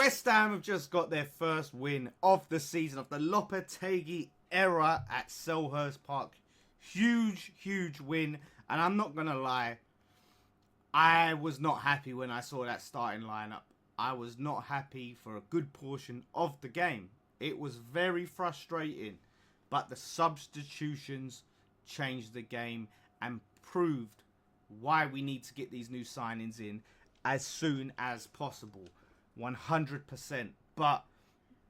West Ham have just got their first win of the season, of the Lopetegui era at Sellhurst Park. Huge win. And I'm not going to lie, I was not happy when I saw that starting lineup. I was not happy for a good portion of the game. It was very frustrating. But the substitutions changed the game and proved why we need to get these new signings in as soon as possible. 100%. But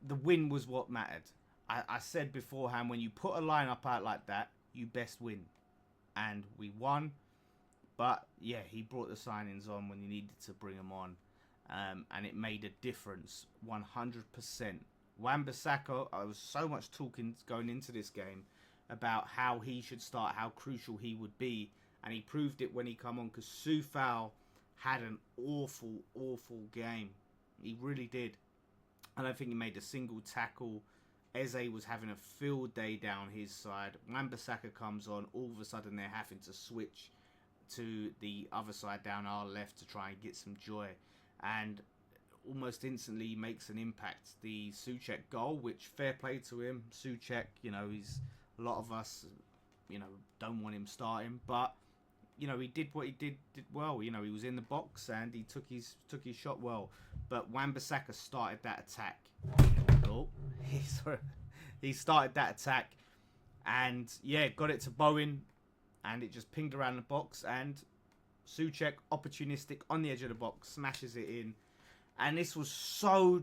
the win was what mattered. I said beforehand, when you put a lineup out like that, you best win. And we won. But yeah, he brought the signings on when he needed to bring them on. And it made a difference. 100%. Wan-Bissaka, I was so much talking going into this game about how he should start, how crucial he would be. And he proved it when he come on, because Soufal had an awful game. He really did. I don't think he made a single tackle. Eze was having a field day down his side. Wan-Bissaka comes on. All of a sudden, they're having to switch to the other side down our left to try and get some joy. And almost instantly, he makes an impact. The Soucek goal, which fair play to him. Soucek, he's a lot of us, don't want him starting. But, he did what he did well. He was in the box and he took his shot well. But Wan-Bissaka started that attack. Oh, he started that attack. And, yeah, got it to Bowen. And it just pinged around the box. And Soucek, opportunistic on the edge of the box, smashes it in. And this was so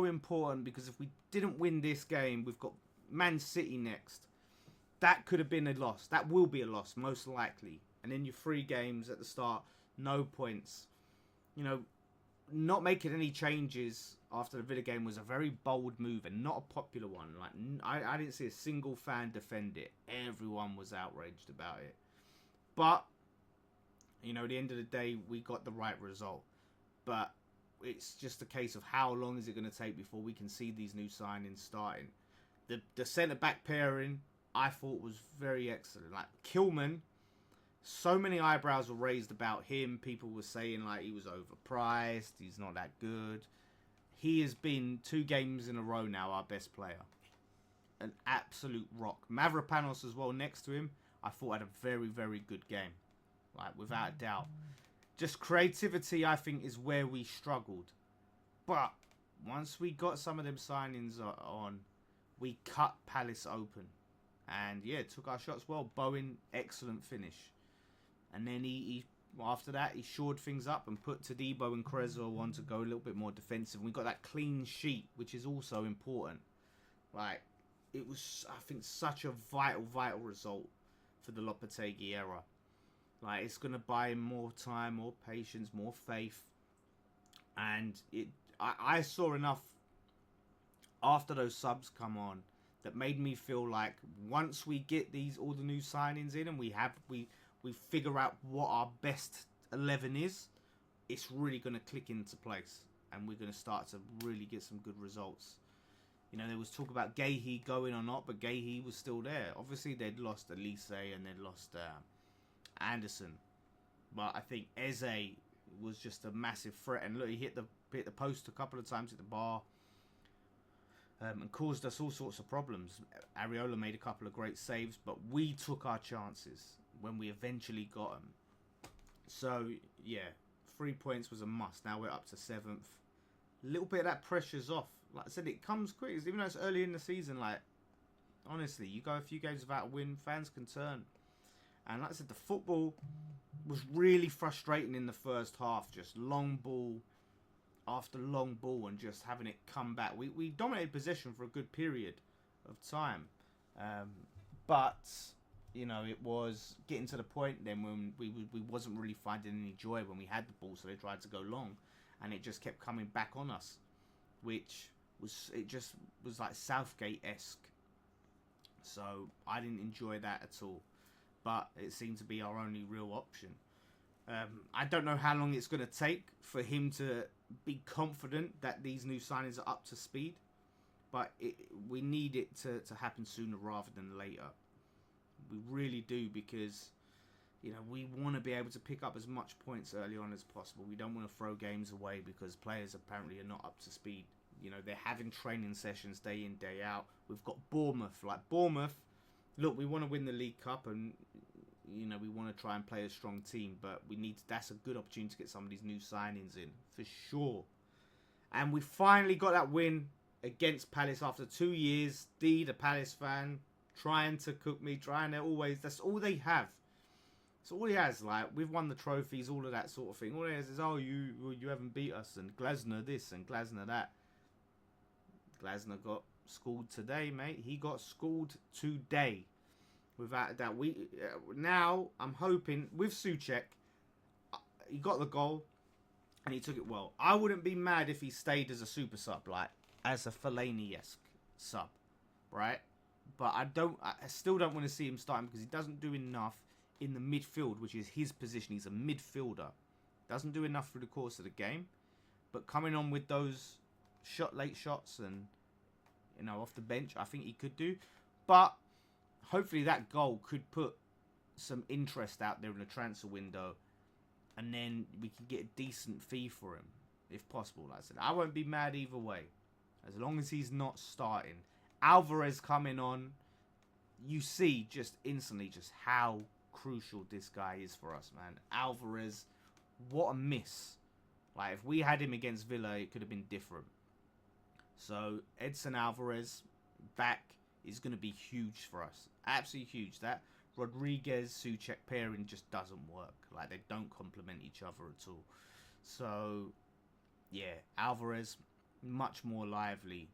important, because if we didn't win this game, we've got Man City next. That could have been a loss. That will be a loss, most likely. And then your 3 games at the start, no points. Not making any changes after the Villa game was a very bold move and not a popular one. Like, I didn't see a single fan defend it. Everyone was outraged about it. But, at the end of the day, we got the right result. But it's just a case of how long is it going to take before we can see these new signings starting. The centre-back pairing, I thought, was very excellent. Like, Kilman, so many eyebrows were raised about him. People were saying, like, he was overpriced. He's not that good. He has been 2 games in a row now our best player. An absolute rock. Mavropanos as well next to him, I thought had a very good game. Like, without a doubt. Just creativity, I think, is where we struggled. But once we got some of them signings on, we cut Palace open. And, yeah, took our shots well. Bowen, excellent finish. And then he after that, he shored things up and put Todibo and Cresswell on to go a little bit more defensive. And we got that clean sheet, which is also important. Like, it was, I think, such a vital result for the Lopetegui era. Like, it's going to buy him more time, more patience, more faith. And I saw enough after those subs come on that made me feel like once we get all the new signings in and we figure out what our best 11 is, it's really going to click into place. And we're going to start to really get some good results. There was talk about Gahey going or not, but Gahey was still there. Obviously, they'd lost Elise and they'd lost Anderson, but I think Eze was just a massive threat. And look, he hit the post a couple of times at the bar, and caused us all sorts of problems. Areola made a couple of great saves, but we took our chances when we eventually got them. So yeah, 3 points was a must. Now we're up to 7th. A little bit of that pressure's off. Like I said, it comes quick. Even though it's early in the season, like, honestly, you go a few games without a win, fans can turn. And like I said, the football was really frustrating in the first half. Just long ball after long ball and just having it come back. We dominated possession for a good period of time. But, it was getting to the point then when we wasn't really finding any joy when we had the ball. So they tried to go long. And it just kept coming back on us. Which was like Southgate-esque. So I didn't enjoy that at all. But it seemed to be our only real option. I don't know how long it's going to take for him to be confident that these new signings are up to speed. But we need it to happen sooner rather than later. We really do, because You know, we want to be able to pick up as much points early on as possible. We don't want to throw games away because players apparently are not up to speed. You know, they're having training sessions day in, day out. We've got Bournemouth. Like, Bournemouth, look, we want to win the League Cup and, you know, we want to try and play a strong team. But that's a good opportunity to get some of these new signings in, for sure. And we finally got that win against Palace after 2 years. D, the Palace fan, trying to cook me, that's all they have. So all he has, like, we've won the trophies, all of that sort of thing. All he has is, oh, you haven't beat us, and Glasner this and Glasner that. Glasner got schooled today, mate. He got schooled today. Without that, now I'm hoping with Soucek, he got the goal and he took it well. I wouldn't be mad if he stayed as a super sub, like as a Fellaini-esque sub, right? But I still don't want to see him starting because he doesn't do enough in the midfield, which is his position. He's a midfielder. Doesn't do enough through the course of the game. But coming on with those late shots and, you know, off the bench, I think he could do. But hopefully that goal could put some interest out there in the transfer window. And then we can get a decent fee for him, if possible. Like I said, I won't be mad either way, as long as he's not starting. Alvarez coming on, you see just instantly just how crucial this guy is for us, man. Alvarez, what a miss. Like, if we had him against Villa, it could have been different. So, Edson Alvarez back is going to be huge for us. Absolutely huge. That Rodriguez-Soucek pairing just doesn't work. Like, they don't complement each other at all. So, yeah, Alvarez, much more lively.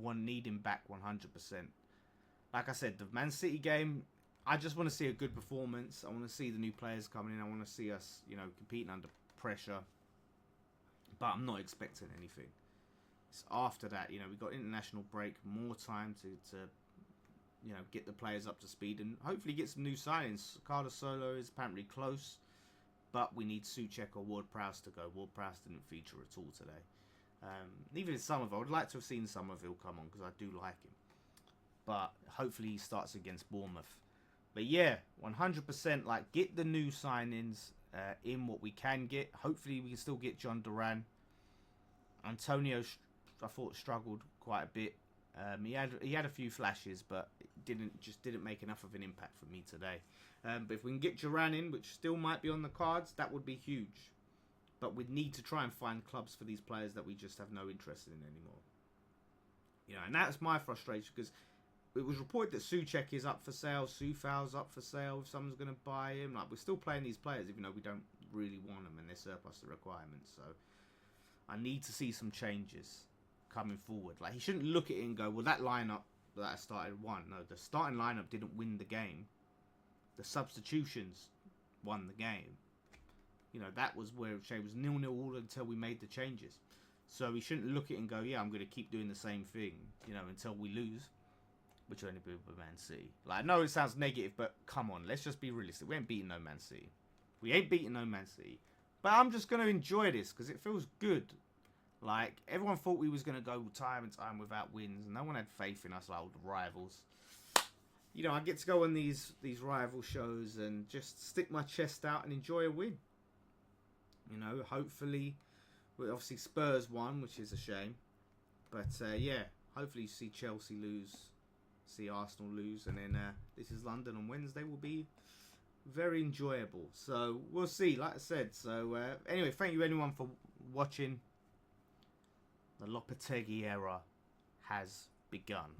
Need him back 100%. Like I said, the Man City game, I just want to see a good performance. I want to see the new players coming in. I want to see us, you know, competing under pressure. But I'm not expecting anything. It's after that, you know, we got international break, more time to you know, get the players up to speed and hopefully get some new signings. Carlos Solo is apparently close, but we need Soucek or Ward-Prowse to go. Ward-Prowse didn't feature at all today. Even in Somerville, I would like to have seen Somerville come on because I do like him. But hopefully he starts against Bournemouth. But yeah, 100%, like, get the new signings in what we can get. Hopefully we can still get John Duran. Antonio, I thought, struggled quite a bit. He had a few flashes, but it didn't make enough of an impact for me today. But if we can get Duran in, which still might be on the cards, that would be huge. But we'd need to try and find clubs for these players that we just have no interest in anymore. You know, and that's my frustration because it was reported that Soucek is up for sale, Soufal's up for sale, if someone's going to buy him. Like, we're still playing these players even though we don't really want them and they're surplus to requirements. So I need to see some changes coming forward. Like, he shouldn't look at it and go, well, that lineup that I started won. No, the starting lineup didn't win the game. The substitutions won the game. You know, that was where it was 0-0 all until we made the changes. So he shouldn't look at it and go, yeah, I'm going to keep doing the same thing, you know, until we lose. Which will only be with Man City. Like, I know it sounds negative, but come on, let's just be realistic. We ain't beating no Man City. We ain't beating no Man City. But I'm just going to enjoy this because it feels good. Like, everyone thought we was going to go time and time without wins. And no one had faith in us, like old rivals. You know, I get to go on these rival shows and just stick my chest out and enjoy a win. You know, hopefully, well, obviously Spurs won, which is a shame. But, yeah, hopefully you see Chelsea lose, see Arsenal lose. And then this is London on Wednesday will be very enjoyable. So, we'll see, like I said. So, anyway, thank you everyone for watching. The Lopetegui era has begun.